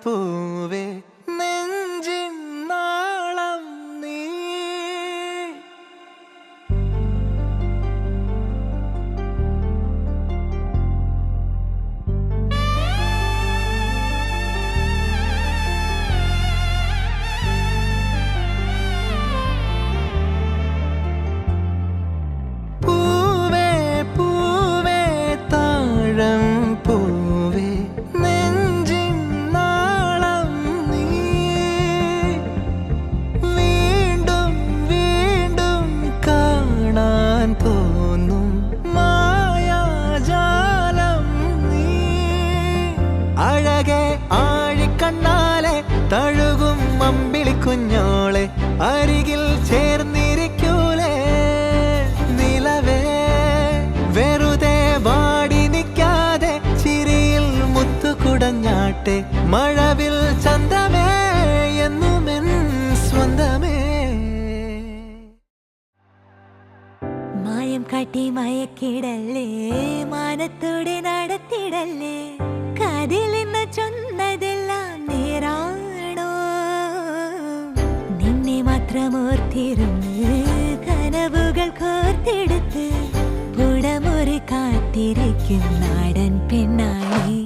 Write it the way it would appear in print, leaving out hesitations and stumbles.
പൂവേ നെഞ്ചിൻ നാളം നീ. പൂവേ പൂവേ താഴം പൂവേ നെഞ്ചിൻ നാളം നീ. വീണ്ടും വീണ്ടും കാണാൻ തോന്നും മായാജാലം നീ. അഴകെ ആഴിക്കണ്ണാലെ തഴുകും അമ്പിളിക്കുഞ്ഞോളെ അരികിൽ ചേർന്നിരിക്കൂലേ നിലവേ. വെറുതെ വാടി നിൽക്കാതെ ചിരിയിൽ മുത്തുകുടഞ്ഞാട്ടെ മഴവിൽ ചന്തമേ എന്നുമെൻ സ്വന്തമേ. മായം കാട്ടി മയക്കിടല്ലേ മാനത്തോടെ നടത്തിടല്ലേ. കാതിലെന്ന് ചൊന്നതെല്ലാം നേരാണോ? നിന്നെ മാത്രം ഓർത്തിരുന്ന് കനവുകൾ കോർത്തെടുത്ത് പുടമുറി കാത്തിരിക്കും നാടൻ പെണ്ണായി.